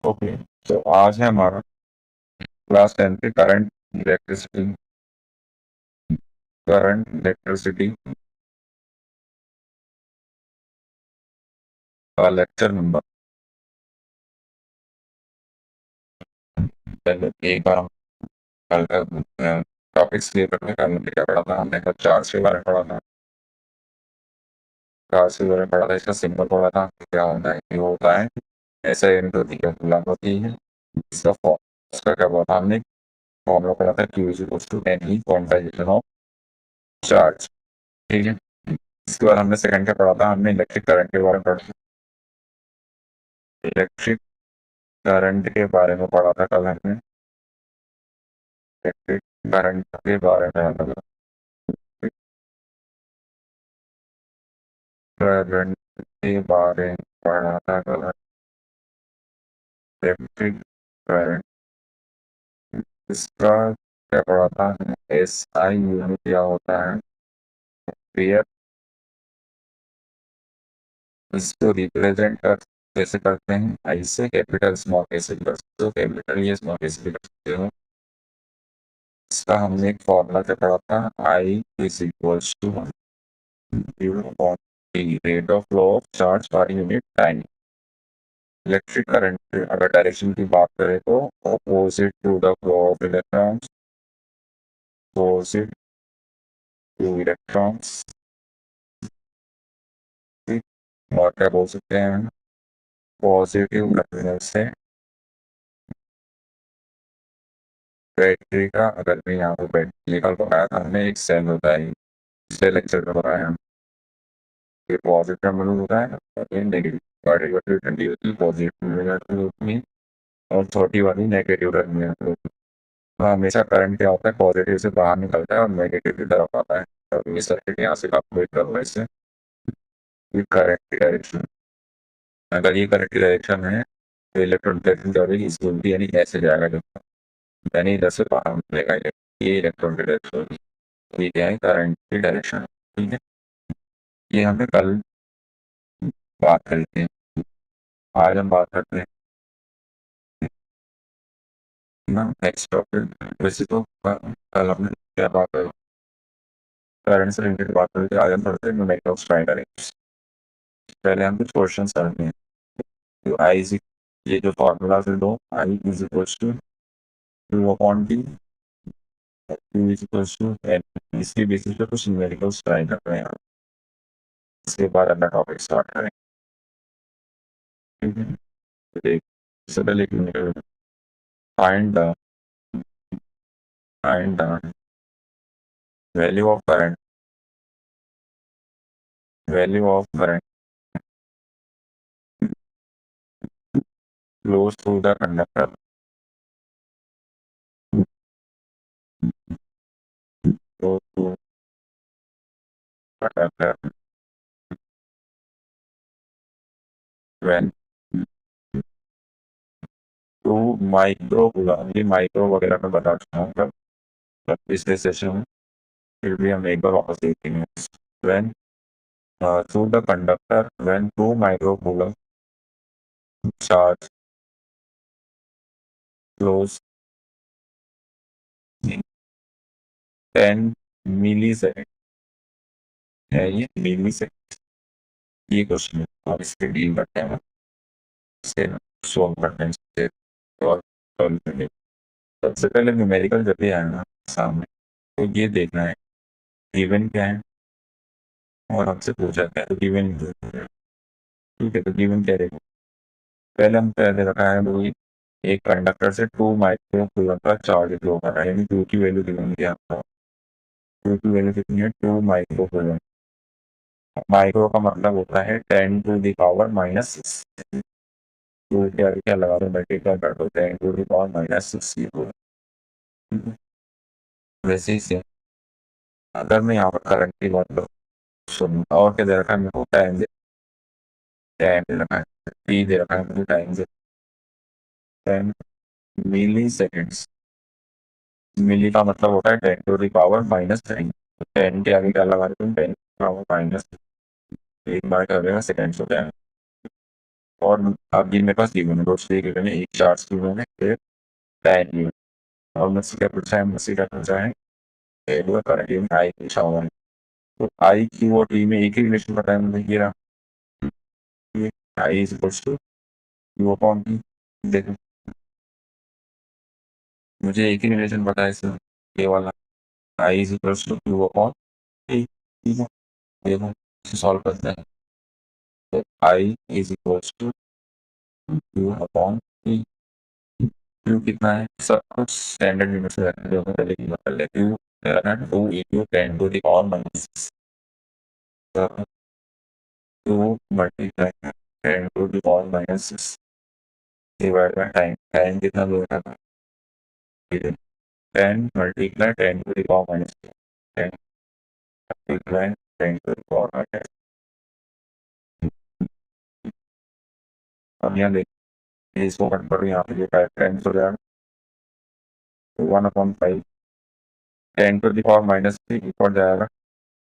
Okay, तो आज है हमारा क्लास 10 के करंट इलेक्ट्रिसिटी का लेक्चर नंबर। पहले एक बार हम कल का टॉपिक्स क्लियर करने का हमने क्या पढ़ा था, हमने कल चार्ज के बारे में पढ़ा था। चार्ज के बारे में पढ़ा था, इसका सिंबल पढ़ा था, क्या होता है, ये होता है ऐसा इनटू दी गुलाम होती है। इसका इसका क्या बोला था हमने, फॉर्मूला पढ़ा था, Q is equals to N E quantization of charge. ठीक है, इसके बाद हमने सेकंड क्या पढ़ा था, हमने इलेक्ट्रिक करंट के बारे में पढ़ा था। इलेक्ट्रिक करंट के बारे में पढ़ा था कल हमने, इलेक्ट्रिक करंट के बारे में करंट के बारे में पढ़ा था कल। इलेक्ट्रिक करंट, इसका क्या पढ़ा था, एस आई यूनिट क्या होता है, एम्पियर। इसको रिप्रेजेंट कर कैसे करते हैं, आई से कैपिटल स्मॉल कैसे कर सकते हो, कैपिटल ये स्मॉल कैसे कर सकते हो। इसका हमने एक फॉर्मूला क्या पढ़ा था, I is equals to rate of flow of charge per unit time. Electric current अगर डायरेक्शन की बात करें तो opposite to the flow of electrons, opposite to electrons. और क्या बोल सकते हैं, पॉजिटिव टर्मिनल से बैटरी का, अगर मैं यहाँ पे बैटरी निकाल पाया था, हमने एक सेल होता है, पिछले लेक्चर में बताया हम, ये पॉजिटिव टर्मिनल होता है और ये नेगेटिव। बैटरी बैटरी ठंडी होती है, पॉजिटिव टर्मिनल होती है, और छोटी वाली नेगेटिव टर्मिनल होती है। तो हमेशा करंट क्या होता है, पॉजिटिव से बाहर निकलता है और नेगेटिव की तरफ आता है। तो ये सर्किट यहाँ से कैलकुलेट कर रहा है इससे, ये करंट की डायरेक्शन। अगर ये करंट की डायरेक्शन है तो इलेक्ट्रॉन डायरेक्शन क्या होगी, इस उल्टी यानी ऐसे जाएगा, जब यानी इधर से बाहर निकलेगा ये इलेक्ट्रॉन की डायरेक्शन होगी। तो ये क्या है, करंट की डायरेक्शन। ठीक है, ये हमने कल बात करी थी, आज हम बात करते हैं ना नेक्स्ट टॉपिक। वैसे तो कल हमने क्या बात करी, करंट से रिलेटेड बात करी थी, आज हम पढ़ते हैं न्यूमेरिकल डायरेक्शन। पहले हम कुछ क्वेश्चन करते हैं। तो आई इज, ये जो फॉर्मूला से दो, I is equals to two upon t, two is equals to n. इसके बेसिस पे कुछ न्यूमेरिकल्स ट्राई कर रहे हैं, इसके बाद अपना टॉपिक स्टार्ट करें। ठीक है, तो देख, इससे पहले find the find the value of current, value of current flows through the conductor, flows through conductor when two micro coulomb. ये माइक्रो वगैरह में बता चुका हूँ कब, पिछले सेशन में, फिर भी हम एक बार वापस देखेंगे। when through the conductor when 2 microcoulomb charge flows in 10 millisecond है, ये मिलीसेकंड। ये क्वेश्चन है, आप इसके डील करते हैं, इससे सॉल्व करते हैं, इससे सॉल्व करेंगे। सबसे पहले न्यूमेरिकल जब भी आए ना सामने, तो ये देखना है गिवन क्या है और हमसे पूछा क्या है। तो गिवन, ठीक है, तो गिवन क्या रहेगा, पहले हम पहले रखा है वही, एक कंडक्टर से 2 माइक्रो कूलम का चार्ज फ्लो कर रहा है, यानी क्यू की वैल्यू गिवन है आपको। क्यू की वैल्यू कितनी है, 2 माइक्रो कूलम। माइक्रो का मतलब होता है 10⁻⁻6। टू के आगे क्या लगा दो, मल्टीप्लाई कर दो, 10⁻⁻6। वैसे ही से अगर मैं यहाँ पर करंट की बात करूँ, सुन, और क्या दे रखा है मेरे को, टाइम दे रखा है, टी दे रखा है मुझे, टाइम से 10 मिली सेकेंड्स। मिली का मतलब होता है 10⁻⁻9। तो 10 के आगे क्या लगा रहे तुम, 10⁻⁻, एक बार क्या हो जाएगा, सेकेंड्स हो जाएगा। और अब ये मेरे पास गिवन है, दोस्तों ये गिवन है, एक चार्ज गिवन है, फिर टाइम गिवन और मुझसे क्या पूछा है, मुझसे क्या पूछा है, वैल्यू करंट आई पूछा हुआ है। तो आई क्यू और टी में एक ही रिलेशन पता है मुझे, ये रहा, I is equals to q upon t. देखो मुझे एक ही रिलेशन पता है इससे, ये वाला, I is equals to q upon t. ठीक है, देखो इसे सॉल्व करते हैं। तो I is equals to q upon t. Q कितना है, सब कुछ स्टैंडर्ड यूनिट से रखते हैं, पहले की बात कर लेते हैं। Two 2 × 10⁻⁻⁶ 2 × 10⁻⁻⁶ divide by time. Time कितना लोगे था, 10 × 10⁻⁻⁻⁰ 10 × 10⁻⁻⁰। अब यहाँ देखिए इसको कट करो, यहाँ पे ये 10 हो जाएगा 1/5, 10⁻⁻³ ऊपर जाएगा,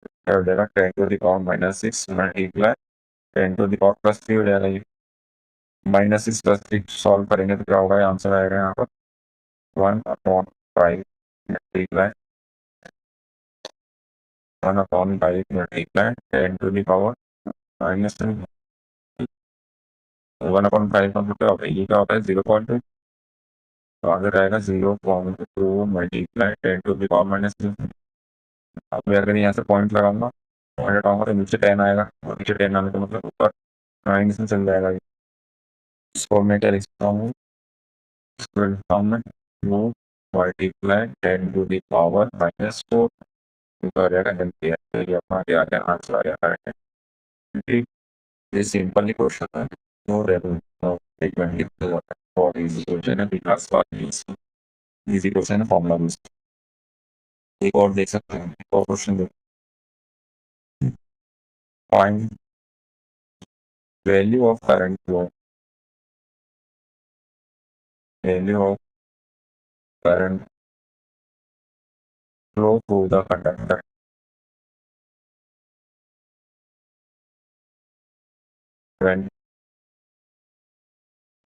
क्या हो जाएगा 10⁻⁻�6 मल्टीप्लाई 10⁻+3 हो जाएगा। ये -6+3 सॉल्व करेंगे तो क्या होगा, आंसर आएगा यहाँ पर 1/5 मल्टीप्लाई 1/5 मल्टीप्लाई 10⁻⁻3। 1/5 का क्या होता है, ये क्या होता है 0.2, तो आगे रहेगा 0.2 मल्टीप्लाई 10⁻⁻3। अब अगर यहाँ से पॉइंट लगाऊंगा, पॉइंट हटाऊंगा तो नीचे 10 आएगा, और नीचे 10 आने का मतलब ऊपर 9 से चल जाएगा। इसको मैं क्या लिख सकता हूँ, इसको लिखता हूँ मैं 2 मल्टीप्लाई 10⁻⁻⁴ ऊपर आ जाएगा एम्पियर। तो ये अपना क्या क्या आंसर आ जाता है। ठीक, ये सिंपल ही क्वेश्चन है, नो रेगुलर फ्रीक्वेंटली और इजी क्वेश्चन है, बिकॉज़ इजी क्वेश्चन है, फॉर्मूला यूज। एक और देख सकते हैं, एक और क्वेश्चन देख, find value of current flow, value of current flow through the conductor.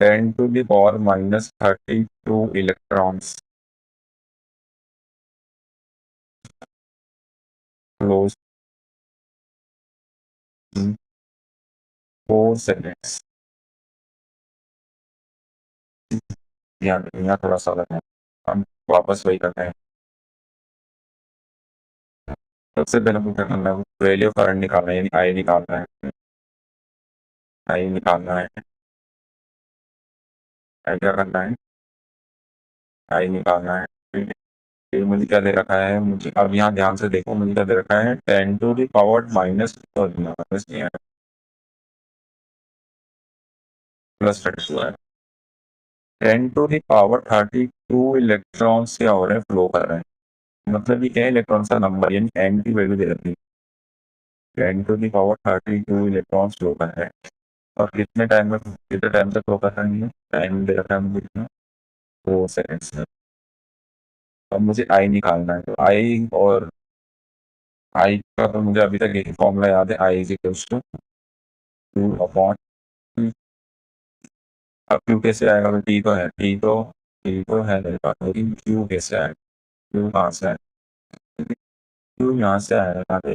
10⁻32 electrons flows in 4 seconds। यहाँ थोड़ा सा अलग है, हम वापस वही करते हैं। सबसे पहले मुझे क्या करना है, वैल्यू करंट निकालना है, यानी आई निकालना है, आई निकालना है। आई क्या करना है, आई निकालना है। फिर मुझे क्या दे रखा है, मुझे अब यहाँ ध्यान से देखो, मुझे क्या दे रखा है, 10⁻⁻² +32 है। 10⁻32 इलेक्ट्रॉन्स क्या हो रहे हैं, फ्लो कर रहे हैं, मतलब ये क्या है, इलेक्ट्रॉन्स का नंबर, यानी एन की वैल्यू दे रखी है, 10⁻32 इलेक्ट्रॉन्स फ्लो कर रहे हैं। और कितने टाइम में, कितने टाइम तक फ्लो कर रहे हैं, टाइम दे रखा है मुझे कितना, 4 सेकेंड्स में। अब मुझे आई निकालना है, तो आई और आई का तो मुझे अभी तक यही फॉर्मूला याद है, आई इज इक्वल्स टू 2/T। अब क्यू कैसे आएगा, तो टी तो है मेरे पास, लेकिन क्यू कैसे आएगा, क्यू कहाँ से आएगा, क्यू यहाँ से आएगा, यहाँ पे।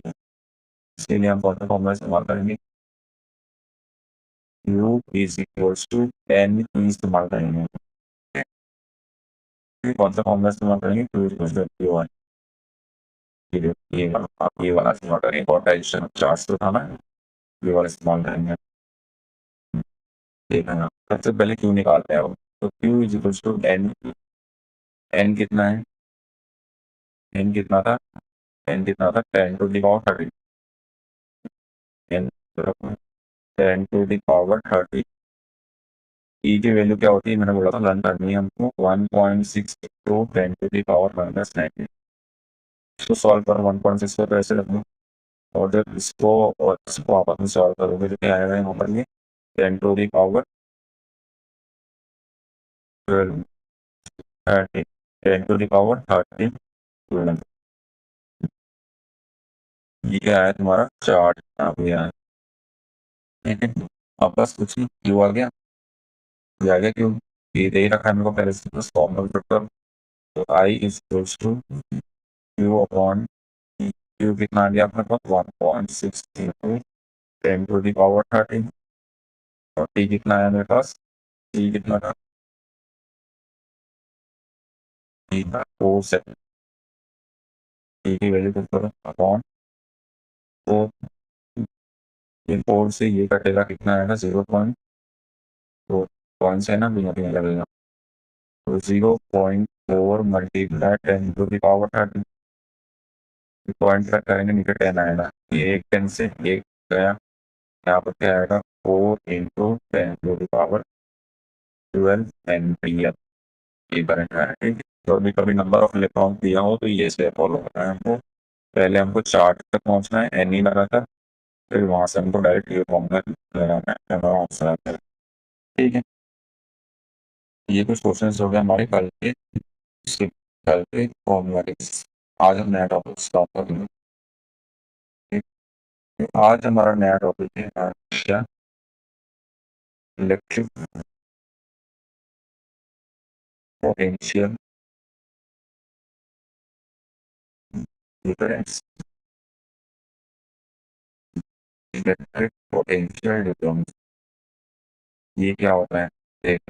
इसके लिए हम कौन सा फॉर्मूला इस्तेमाल करेंगे, Q is equals to N इस्तेमाल करेंगे। कौन सा फॉर्मूला इस्तेमाल करेंगे, Q is equals to Q one. ये वाला इस्तेमाल करेंगे, पोटेंशियल चार्ज तो था ना, ये वाला इस्तेमाल करेंगे। ठीक है ना, सबसे पहले क्यू निकालते हैं, तो Q is equals to N. N कितना है, एन कितना था, एन कितना था 10⁻30, एन 10⁻30। ई की वैल्यू क्या होती है, मैंने बोला था रन करनी है हमको 1.6 टू 10⁻⁻⁹। इसको सॉल्व करो, 1.6 को ऐसे रख दो, और जब इसको और इसको आपस में सॉल्व करोगे तो क्या आएगा यहाँ पर, ये 10⁻12 30, 10⁻13। ये क्या है तुम्हारा चार्ट, यहाँ पे आया, ठीक है। अब बस कुछ नहीं, क्यू आ गया, ये आ गया क्यू, ये दे ही रखा है मेरे को पहले से, तो फॉर्मूला पेपर, तो I is equals to q upon, q कितना आ गया अपने पास 1.632 10 टू द पावर 13, और टी कितना है मेरे पास, टी कितना था, टी था 4 सेकंड, टी की वैल्यू कितना था अपॉन 4, ये 4 से ये कटेगा कितना आएगा 0.4, पॉइंट से ना भी नहीं लगेगा, तो 0.4 multiply 10 to the power 13, point तक करेंगे नीचे 10 आएगा, ये एक 10 से एक गया, यहाँ पर क्या आएगा 4 into 10 to the power 12 ampere, ये करंट है, ठीक है। तो अभी कभी नंबर ऑफ इलेक्ट्रॉन दिया हो तो ये से फॉलो करना है हमको, पहले हमको चार्ज तक पहुंचना है, एन ई लगा था, फिर वहां से हमको डायरेक्ट ये फॉर्मूला लगाना है, आंसर आता है, ठीक है। ये कुछ क्वेश्चन हो गए हमारे कल के, कल के फॉर्मूला। आज हम नया टॉपिक स्टार्ट करेंगे, आज हमारा नया टॉपिक है क्या, electric potential difference, electric potential difference, ये क्या होता है देख,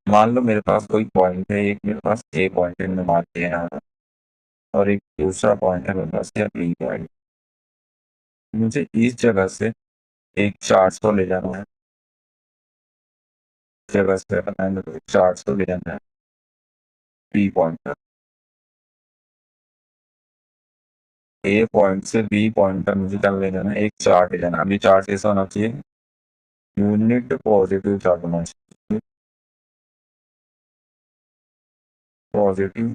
मान लो मेरे पास कोई पॉइंट है, एक मेरे पास ए पॉइंट है, मैंने मान लिया यहाँ, और एक दूसरा पॉइंट है मेरे पास, या बी पॉइंट, मुझे इस जगह से एक चार्ज को ले जाना है, जगह से बनाने को एक चार्ज को ले जाना है बी पॉइंट तक, ए पॉइंट से बी पॉइंट तक मुझे क्या ले जाना है, एक चार्ज ले जाना है। अभी चार्ज कैसा होना चाहिए, यूनिट पॉजिटिव चार्ज होना चाहिए, पॉजिटिव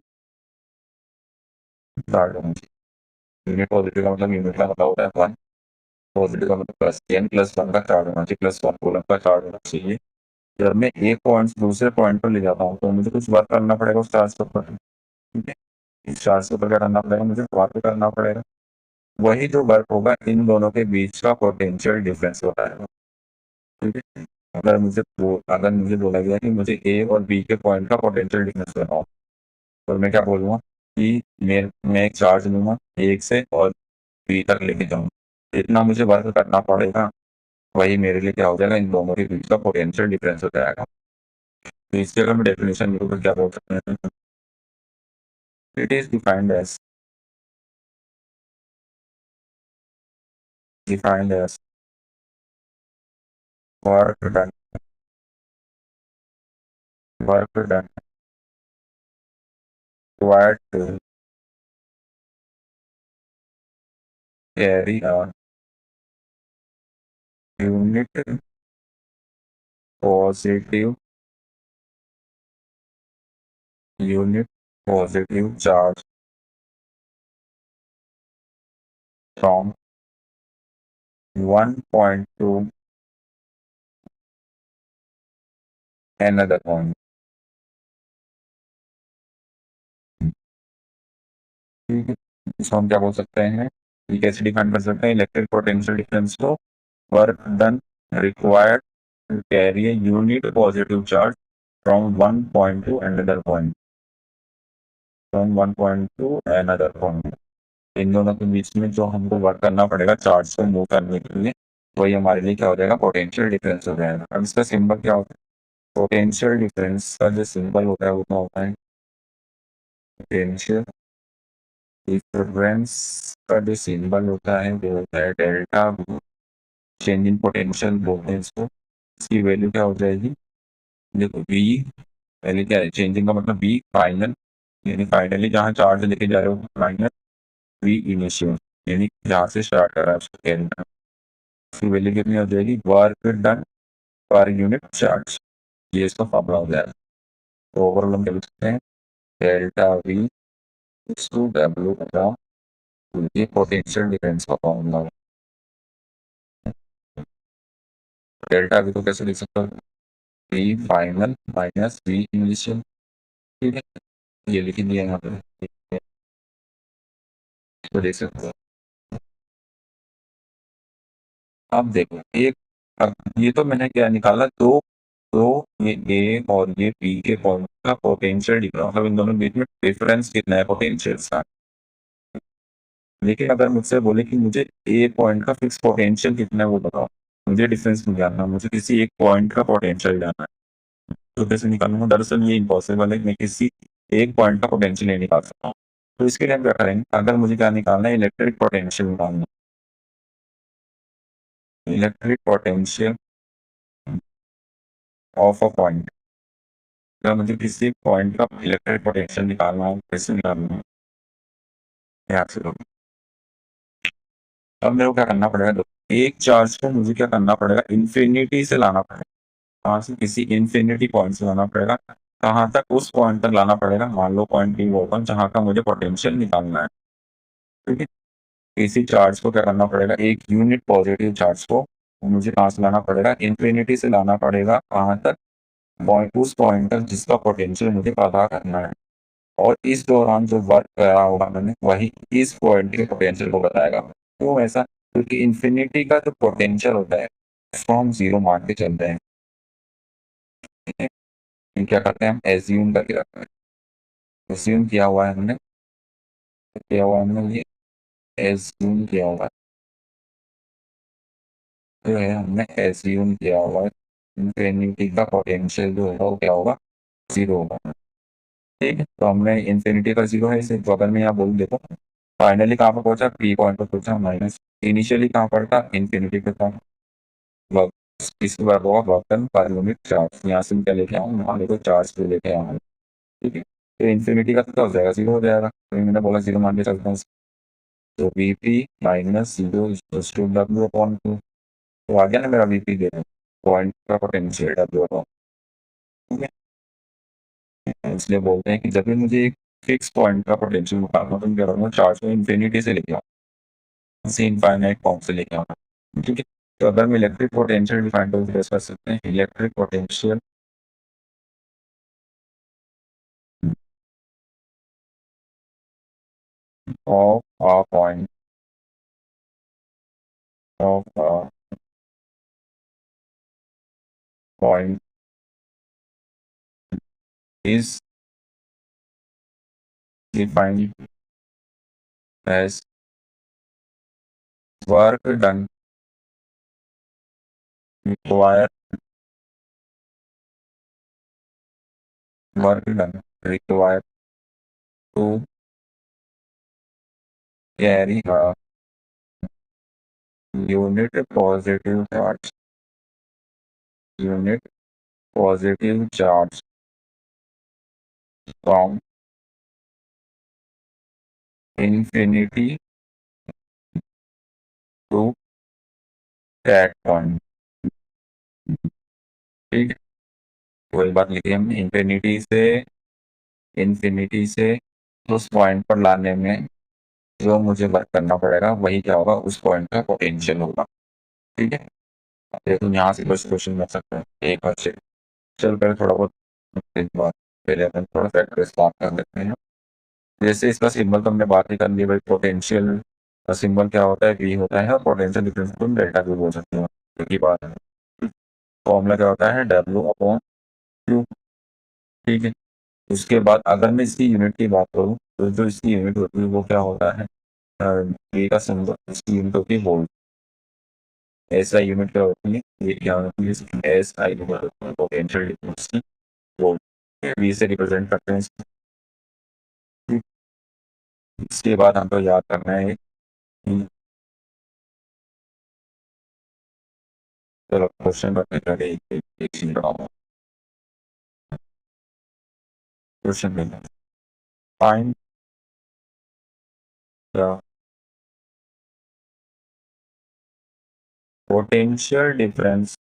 चार्ज होना चाहिए, यूनिट पॉजिटिव का मतलब, यूनिट का मतलब होता है 1, पॉजिटिव का मतलब प्लस, n प्लस 1 का चार्ज होना चाहिए, +1 कूलम का चार्ज होना चाहिए। जब मैं एक पॉइंट से दूसरे पॉइंट पर ले जाता हूँ तो मुझे कुछ वर्क करना पड़ेगा उस चार्ज के ऊपर, ठीक है। इस चार्ज के ऊपर क्या करना पड़ेगा, मुझे वर्क करना पड़ेगा, वही जो वर्क होगा इन दोनों के बीच का पोटेंशियल डिफरेंस बताएगा, ठीक है। अगर मुझे बोला गया कि मुझे ए और बी के पॉइंट का पोटेंशियल डिफरेंस बताओ, तो मैं क्या बोलूँगा कि मैं एक चार्ज लूंगा एक से और बी तक लेके जाऊंगा, इतना मुझे वर्क करना पड़ेगा, वही मेरे लिए क्या हो जाएगा, इन दोनों के बीच का पोटेंशियल डिफरेंस हो जाएगा। तो इसकी अगर मैं डेफिनेशन लिखूँ तो क्या बोल सकते हैं, it is defined as work done, work done required to carry a unit positive unit positive charge from one point to another point, ठीक है। इसको हम क्या बोल सकते हैं, ये कैसे डिफाइन कर सकते हैं, इलेक्ट्रिक पोटेंशियल डिफरेंस को work done required to carry a unit positive charge from one point to another point, from one point to another point, इन दोनों के बीच में जो हमको वर्क करना पड़ेगा चार्ज को मूव करने के लिए, वही हमारे लिए क्या हो जाएगा, पोटेंशियल डिफरेंस हो जाएगा। अब इसका सिंबल क्या होता है, पोटेंशियल डिफरेंस का जो सिंबल होता है वो क्या होता है, पोटेंशियल डिफरेंस का जो सिंबल होता है वो होता है delta V, change in potential बोलते हैं इसको। इसकी वैल्यू क्या हो जाएगी, देखो V पहले क्या है, चेंजिंग का मतलब V फाइनल, यानी फाइनली जहाँ चार्ज लेके जा रहे हो, माइनस V इनिशियल, यानी जहाँ से स्टार्ट कर रहा है उसको कहना है। इसकी वैल्यू कितनी हो जाएगी, work done per unit charge, ये इसका फॉर्मूला हो जाएगा। तो ओवरऑल हम क्या लिख सकते हैं, delta V is to W का, ये पोटेंशियल डिफरेंस का फॉर्मूला, डेल्टा V को कैसे लिख सकते हो, V final minus V initial, ठीक है, ये लिख दिया यहाँ पे, तो देख सकते हो। अब देखो एक, अब ये तो मैंने क्या निकाला, तो ये ए और ये बी के पॉइंट का पोटेंशियल डिफरेंस, मतलब इन दोनों के बीच में डिफरेंस कितना है पोटेंशियल का। लेकिन अगर मुझसे बोले कि मुझे ए पॉइंट का फिक्स पोटेंशियल कितना है वो बताओ, मुझे डिफरेंस नहीं जानना, मुझे किसी एक पॉइंट का पोटेंशियल जानना है, तो कैसे निकालूंगा? दरअसल ये इम्पॉसिबल है, मैं किसी एक पॉइंट का पोटेंशियल नहीं निकाल सकता हूँ। तो इसके लिए हम क्या करेंगे, अगर मुझे क्या निकालना है, इलेक्ट्रिक पोटेंशियल निकालना है, electric potential of a point. अगर मुझे किसी पॉइंट का इलेक्ट्रिक पोटेंशियल निकालना है, कैसे निकालना है याद से लोग। अब मेरे को क्या करना पड़ेगा, एक चार्ज को मुझे क्या करना पड़ेगा, इन्फिनिटी से लाना पड़ेगा, कहाँ से, किसी इन्फिनिटी पॉइंट से लाना पड़ेगा, कहाँ तक, उस पॉइंट तक लाना पड़ेगा, मान लो पॉइंट बी वो जहाँ का मुझे पोटेंशियल निकालना है। ठीक है, इसी चार्ज को क्या करना पड़ेगा, एक यूनिट पॉजिटिव चार्ज को मुझे कहाँ से लाना पड़ेगा, इन्फिनिटी से लाना पड़ेगा, कहाँ तक, पॉइंट, उस पॉइंट तक जिसका पोटेंशियल मुझे पता करना है। और इस दौरान जो वर्क करा होगा मैंने, वही इस पॉइंट के पोटेंशियल को बताएगा। क्यों ऐसा, क्योंकि इन्फिनिटी का जो पोटेंशियल होता है उसको हम जीरो मान के चलते हैं। क्या करते हैं, हम एज्यूम करके रखते हैं, एज्यूम किया हुआ है हमने, किया हुआ हमने ये एज्यूम किया हुआ है, जो है हमने एज्यूम किया हुआ है, इन्फिनिटी का पोटेंशियल जो होगा वो क्या होगा, जीरो होगा। ठीक है, तो हमने इन्फिनिटी का जीरो है, इसे बगल में यहाँ बोल देता हूँ। फाइनली कहाँ पर पहुंचा, पी पॉइंट पर पहुंचा माइनस, इनिशियली कहाँ पर था, इन्फिनिटी पे था। वर्क, इसके बाद होगा work done per unit charge, यहाँ से क्या लेके आऊँ, वहाँ देखो चार्ज पे लेके आऊँ। ठीक है, तो इन्फिनिटी का तो क्या हो जाएगा, जीरो हो जाएगा, तो मैंने बोला जीरो मान के चलते हैं। तो VP minus zero equals to W upon two, तो आ गया ना मेरा वीपी दे पॉइंट का पोटेंशियल डब्ल्यू अपॉन। ठीक है, इसलिए बोलते हैं कि जब भी मुझे एक फिक्स पॉइंट का पोटेंशियल निकालना, तो मैं क्या करूँगा, चार्ज को इन्फिनिटी से लेके आऊँ, से इनफाइनाइट फॉर्म से लेके आऊँ। ठीक है, तो अगर मैं इलेक्ट्रिक पोटेंशियल डिफाइन कर सकते हैं, electric potential of a point of a point is defined as work done require work done required to carry a unit positive charge, unit positive charge from infinity to that point। ठीक है, वही बात लिखी हमने, infinity से उस point पर लाने में जो मुझे वर्क करना पड़ेगा, वही क्या होगा, उस पॉइंट का पोटेंशियल होगा। ठीक है, ये तुम यहाँ से कुछ क्वेश्चन कर सकते हैं एक बार से। चल कर थोड़ा बहुत एक बार पहले अपन थोड़ा फैक्टर स्टार्ट कर लेते हैं। जैसे इसका सिंबल तो हमने बात ही कर ली भाई, पोटेंशियल का सिंबल क्या होता है, वी होता है, और पोटेंशियल डिफरेंस को हम डेल्टा भी बोल सकते हैं, एक ही बात है। फॉर्मूला क्या होता है, डब्ल्यू अपॉन क्यू। ठीक है, उसके बाद अगर मैं इसकी यूनिट की बात करूँ, तो जो इसकी यूनिट होती है वो क्या होता है, वी का सिंबल, इसकी यूनिट होती है वोल्ट। एस आई यूनिट क्या होती है, ये क्या होती है, एस आई पोटेंशियल डिफरेंस की वोल्ट, वी से रिप्रेजेंट करते हैं इसको। इसके बाद हमको याद करना है, चलो क्वेश्चन करने लगे, एक चीज बताऊँ, क्वेश्चन में find the potential difference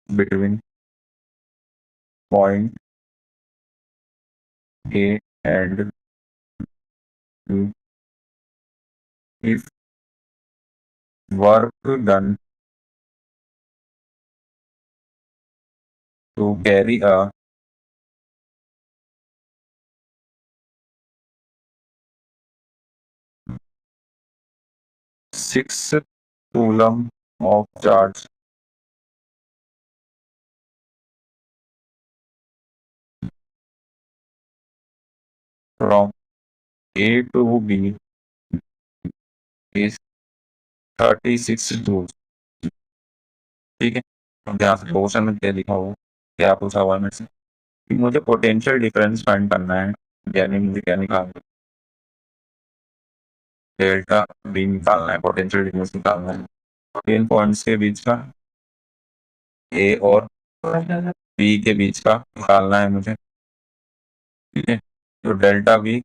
between point A and B if work done to carry a 6 coulomb of charge from A to B is 36 joules। ठीक है, तो ध्यान से क्वेश्चन में क्या लिखा हुआ, क्या पूछा हुआ है मेरे से कि मुझे पोटेंशियल डिफरेंस फाइंड करना है, यानी मुझे क्या निकालना है, डेल्टा बी निकालना है, पोटेंशियल डिफरेंस निकालना है इन पॉइंट्स के बीच का, ए और बी के बीच का निकालना है मुझे। ठीक है, तो डेल्टा बी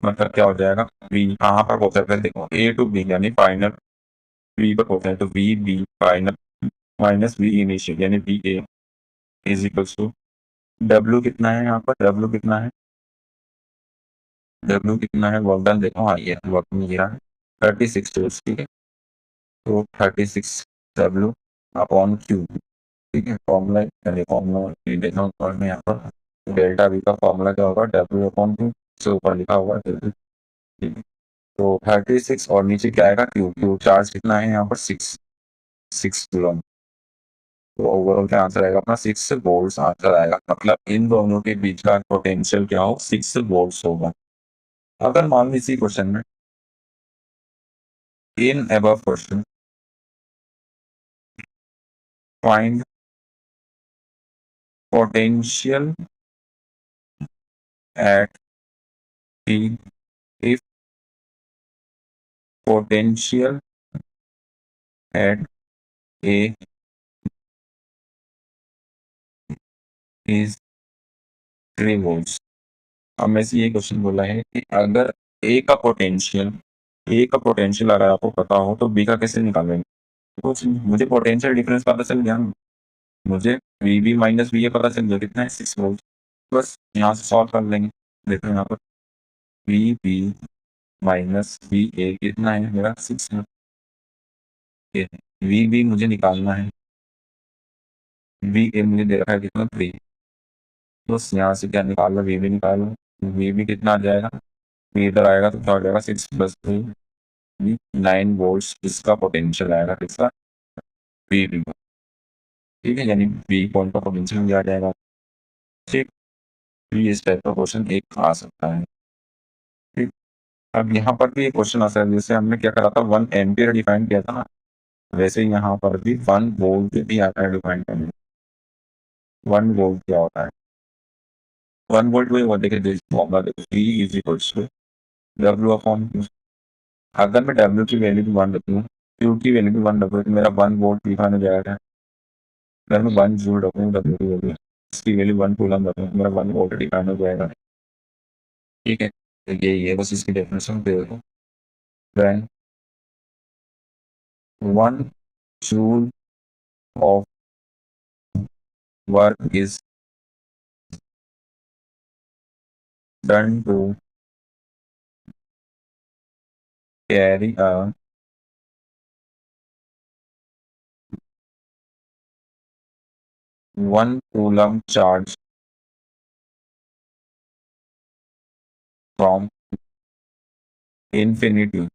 मतलब क्या हो जाएगा, बी कहाँ पर पहुंचा है देखो, ए टू बी यानी फाइनल, बी पर पहुंचा है तो B B final minus B initial यानी B A is equals to W कितना है, यहाँ पर डब्ल्यू कितना है, डब्ल्यू कितना है वर्क डन देखो, हाँ ये वर्क में गिरा है 36 जूल्स। ठीक है, तो 36 डब्ल्यू अपॉन क्यू। ठीक है, फॉर्मूला यानी फॉर्मूला देखो ऊपर में यहाँ पर डेल्टा वी का फॉर्मूला क्या होगा, डब्ल्यू अपॉन क्यू से ऊपर लिखा हुआ है। ठीक है, तो 36 और नीचे क्या आएगा, क्यू, क्यू चार्ज कितना है यहाँ पर 6 कूलम, तो ओवरऑल क्या आंसर आएगा अपना 6 वोल्ट्स आंसर आएगा, मतलब इन दोनों के बीच का पोटेंशियल क्या हो 6 वोल्ट्स होगा। अगर मान लीजिए इसी क्वेश्चन में in above question find potential at P if potential at A is 3 volts। अब मैं से ये क्वेश्चन बोला है कि अगर ए का पोटेंशियल अगर आपको पता हो तो बी का कैसे निकालेंगे, तो मुझे पोटेंशियल डिफरेंस पता चल गया, मुझे V B minus V A पता चल गया कितना है 6 वोल्ट, बस यहाँ से सॉल्व कर लेंगे। देखो यहाँ पर V B minus V A कितना है मेरा 6 है, वी बी मुझे निकालना है, वी ए मुझे दे रखा है कितना 3, तो यहाँ से क्या निकालो, वी बी निकालो, वी बी कितना आ जाएगा, वी इधर आएगा तो क्या हो जाएगा 6 प्लस 3 9 वोल्ट्स इसका पोटेंशियल आएगा किसका, वी बी। ठीक है, यानी बी पॉइंट का पोटेंशियल भी आ जाएगा। ठीक, इस टाइप का क्वेश्चन एक आ सकता है। ठीक, अब यहाँ पर भी एक क्वेश्चन आ सकता है, जैसे हमने क्या करा था 1 एम्पियर डिफाइन किया था ना, वैसे यहाँ पर भी 1 वोल्ट भी आता है डिफाइन करने। 1 वोल्ट क्या होता है, 1 वोल्ट वही होता है, फॉर्मूला देखो V is equals to W upon Q। अगर मैं W की वैल्यू भी 1 रखूँ, Q की वैल्यू भी 1 रखूँ, तो मेरा 1 वोल्ट डिफाइन हो जाएगा। अगर मैं 1 जूल रखूँ W की वैल्यू, इसकी वैल्यू 1 कूलम रखूँ, तो मेरा 1 वोल्ट डिफाइन हो जाएगा। ठीक है, तो यही है बस इसकी डेफिनेशन दे दो। Then 1 joule of work is done to carry a 1 coulomb charge from infinity।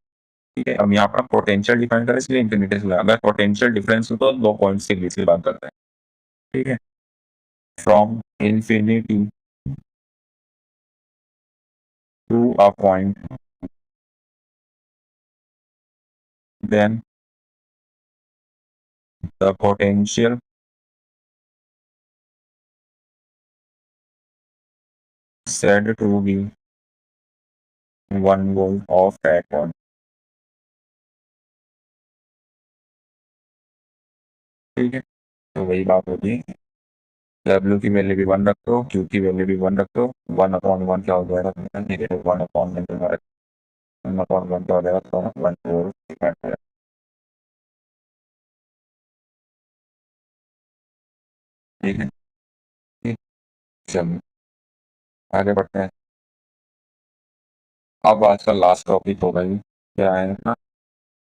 ठीक है, अब यहाँ पर पोटेंशियल डिफाइन करें इसलिए इंफिनिटी से, अगर पोटेंशियल डिफरेंस हो तो 2 पॉइंट्स के बीच की बात करते हैं। ठीक है, from infinity to a point, then the potential said to be 1 volt of that point। ठीक है, तो वही बात होती है, W की वैल्यू भी 1 रख दो, Q की वैल्यू भी 1 रख दो, 1 अपॉन 1 क्या हो जाएगा, नेगेटिव 1 अपॉन 1 अपॉन 1 क्या हो जाएगा, तो 1 वोल्ट। ठीक है, ठीक, चलिए आगे बढ़ते हैं। अब आज का लास्ट टॉपिक होगा ये, क्या है ना,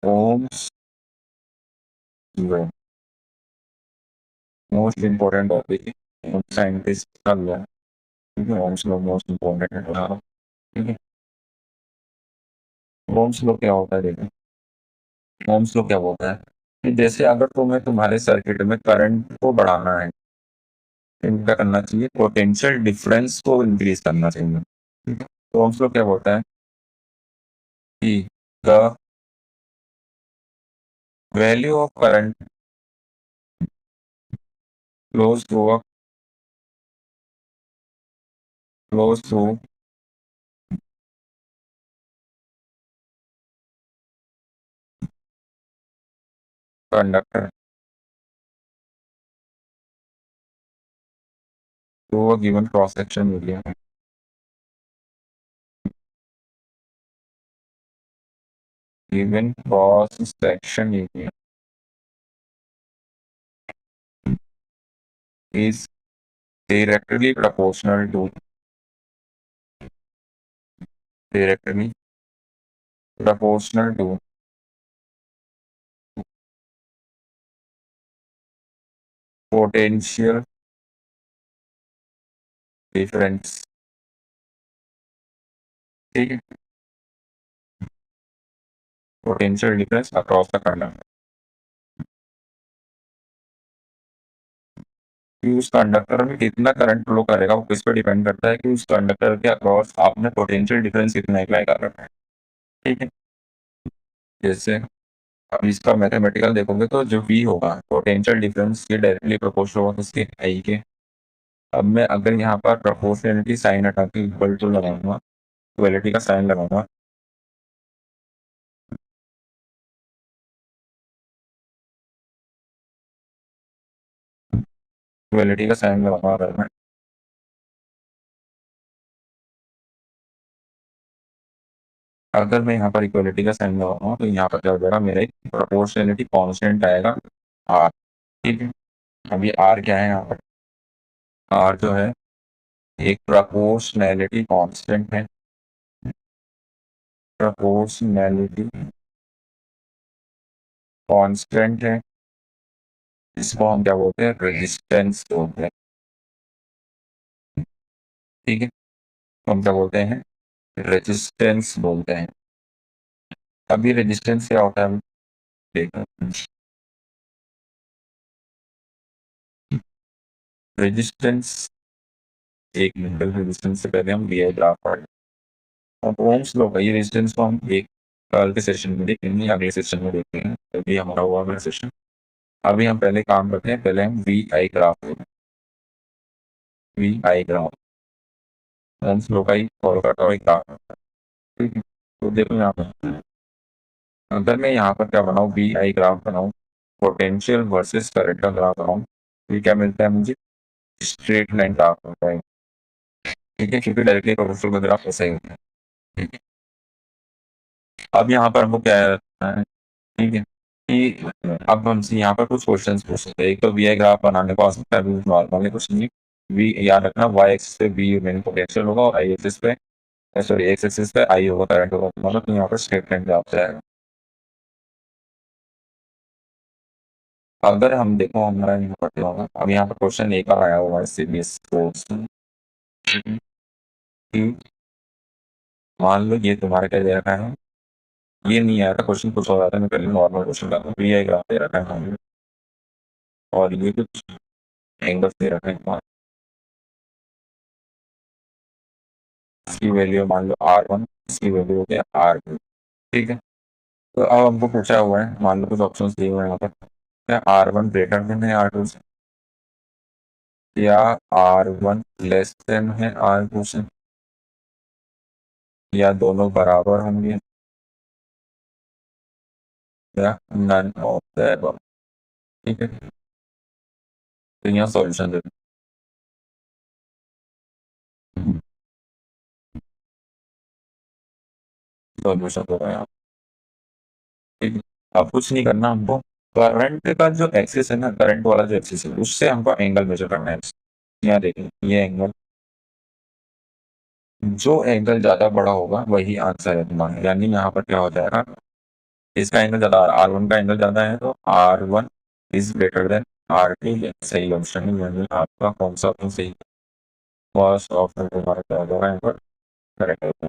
Ohm's law, most important topic है, साइंटिस्ट का लॉ। ठीक है, ओम्स लॉ मोस्ट इम्पोर्टेंट है। ठीक है, ओम्स लॉ क्या होता है देखो, ओम्स लॉ क्या बोलता है कि जैसे अगर तुम्हें तुम्हारे सर्किट में करंट को बढ़ाना है, इनका करना चाहिए, पोटेंशियल डिफरेंस को इंक्रीज करना चाहिए। ठीक है, तो ओम्स लॉ क्या बोलता है कि the value of current flows through a flows through conductor through a given cross section area. Given cross section area is directly directly proportional to potential difference. ठीक है, potential difference across the conductor. कि उस conductor में कितना current flow करेगा वो किस पर डिपेंड करता है कि उस कंडक्टर के अक्रॉस आपने पोटेंशियल डिफरेंस कितना अप्लाई कर रखा है। ठीक है, जैसे अब इसका मैथमेटिकल देखोगे तो जो V होगा पोटेंशियल डिफरेंस ये डायरेक्टली प्रोपोर्शनल होगा किसके, I के। अब मैं अगर यहाँ पर प्रोपोर्शनलिटी साइन हटा के इक्वल टू लगाऊंगा, इक्वलिटी का साइन लगाऊंगा, इक्वलिटी का साइन लगाऊंगा अगर मैं यहाँ पर इक्वलिटी का साइन लगाऊंगा तो यहाँ पर क्या हो जाएगा, मेरा एक प्रोपोर्शनलिटी कांस्टेंट आएगा R। ठीक है, अब ये R क्या है, यहाँ पर R जो है एक प्रोपोर्शनैलिटी कांस्टेंट है। प्रोपोर्शनैलिटी कांस्टेंट है, इसको हम क्या बोलते हैं, रेजिस्टेंस बोलते हैं। ठीक है, तो हम क्या बोलते हैं, रेजिस्टेंस बोलते हैं। अभी रेजिस्टेंस क्या होता है देखो, रेजिस्टेंस एक मिनट, रेजिस्टेंस से पहले हम वी आई ग्राफ पढ़ें। अब ओम्स लॉ का ये रेजिस्टेंस को हम एक कल के सेशन में देखेंगे, अगले सेशन में देखेंगे, अभी हमारा हुआ अगला सेशन। अभी हम पहले काम करते हैं, पहले हम वी आई ग्राफ लेंगे। V I graph ohm's law का ही फॉलो करता हुआ एक ग्राफ है। ठीक है, तो देखो यहाँ पर अगर मैं यहाँ पर क्या बनाऊँ, वी आई ग्राफ बनाऊँ, पोटेंशियल वर्सेस करंट का ग्राफ बनाऊँ, तो क्या मिलता है मुझे, स्ट्रेट लाइन ग्राफ होता है। ठीक है, क्योंकि डायरेक्टली प्रोपोर्शनल का ग्राफ ऐसा ही होता है। ठीक है, अब यहाँ पर हमको क्या है, ठीक है, कि अब हमसे यहाँ पर कुछ क्वेश्चन पूछ सकते हैं। एक तो वी आई ग्राफ बनाने को आ सकता है, नॉर्मल क्वेश्चन नहीं, वी याद रखना वाई एक्सिस पे वी मेन पोटेंशियल होगा और आई एक्सिस पे, सॉरी एक्स एक्सिस पे आई होगा, करंट होगा, मतलब तो यहाँ पर स्ट्रेट लाइन ग्राफ जाएगा। अगर हम देखो हमारा यहाँ पर क्या होगा, अब यहाँ पर क्वेश्चन एक आया हुआ है सीबीएस बोर्ड से, मान लो ये तुम्हारे क्या दे रखा है, ये नहीं आया था क्वेश्चन, कुछ हो रहा था, मैं पहले नॉर्मल क्वेश्चन लाता हूँ, वी आई ग्राफ दे रखा है और ये कुछ एंगल्स दे रखा है, इसकी वैल्यू मान लो R1, इसकी वैल्यू हो गया R2। ठीक है, तो अब हमको पूछा हुआ है, मान लो कुछ ऑप्शंस दिए हुए हैं यहाँ पर, क्या R1 ग्रेटर देन है R2 से, या R1 लेस देन है R2 से, या दोनों बराबर होंगे, या नन ऑफ द अबव। ठीक है, तो यहाँ सॉल्यूशन देते हैं, सॉल्यूशन होगा यहाँ। ठीक है, अब कुछ नहीं करना हमको, करंट का जो एक्सिस है ना, करंट वाला जो एक्सिस है उससे हमको एंगल मेजर करना है। यहाँ देखिए ये एंगल, जो एंगल ज्यादा बड़ा होगा वही आंसर है तुम्हारा, यानी यहाँ पर क्या हो जाएगा, इसका एंगल ज्यादा, R1 का एंगल ज्यादा है तो R1 is greater than R2। सही ऑप्शन है, यानी आपका कौन सा ऑप्शन सही, फर्स्ट ऑप्शन तुम्हारा क्या होगा, यहाँ पर करेक्ट होगा।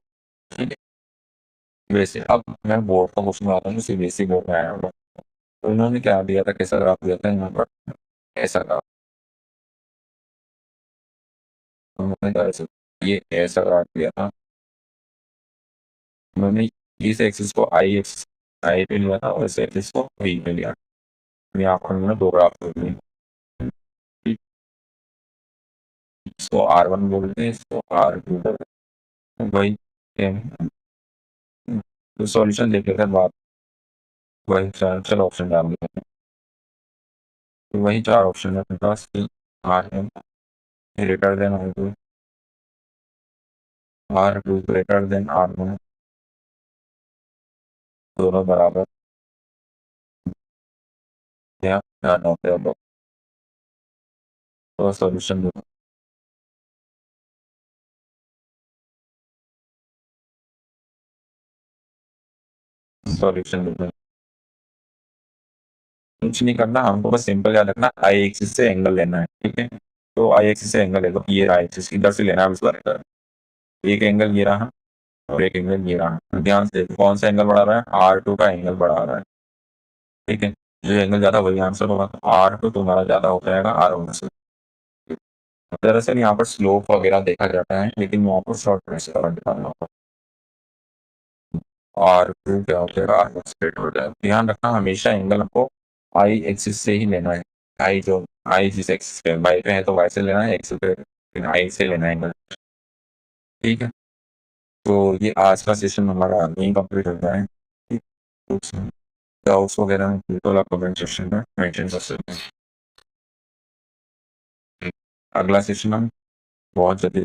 ठीक है, वैसे अब मैं बोर्ड का क्वेश्चन आता हूँ, सीबीएसई बोर्ड में आया हुआ। तो इन्होंने क्या दिया था, कैसा ग्राफ दिया था यहाँ पर, ऐसा ग्राफ। उन्होंने ये ऐसा ग्राफ दिया था। उन्होंने इस एक्सिस को आई एक्सिस आई पे लिया था और इस एक्सिस को वी पे लिया। यहाँ पर उन्होंने दो ग्राफ दिए, इसको R1 बोलते हैं, इसको R2 बोलते हैं। वही तो सॉल्यूशन देख लेते हैं बात। वही चल ऑप्शन डाल देते हैं। तो वही चार ऑप्शन है अपने पास, R1 greater than R2, R2 greater than R1, दोनों बराबर या नॉट ऑफ द अबव। तो सॉल्यूशन दो, सॉल्यूशन दो। कुछ नहीं करना, हमको बस सिंपल याद रखना, आई एक्सिस से एंगल लेना है, ठीक है। तो आई एक्सिस से एंगल ले लो, ये आई एक्सिस इधर से लेना है इस बार। एक एंगल ये रहा और एक एंगल ये रहा। ध्यान से कौन सा एंगल बढ़ा रहा है, R2 का एंगल बढ़ा रहा है, ठीक है। जो एंगल ज्यादा वही आंसर होगा, तो R2 तुम्हारा ज्यादा हो जाएगा R1 से। दरअसल यहाँ पर स्लोप वगैरह देखा जाता है, लेकिन वहाँ पर शॉर्ट ट्रेस करंट दिखाना होगा। R2 क्या हो जाएगा, R1 स्ट्रेट हो जाएगा। ध्यान रखना हमेशा एंगल आपको आई एक्सिस से ही लेना है। आई जो आई जिस एक्सिस पे वाई पे है तो वाई से लेना है, एक्सिस पे आई से लेना है एंगल, ठीक है। तो ये आज का सेशन हमारा यहीं कंप्लीट होता है, ठीक। कुछ डाउट्स वगैरह हैं बिल्कुल आप कमेंट सेक्शन में मेंशन कर सकते हैं। अगला सेशन हम बहुत जल्दी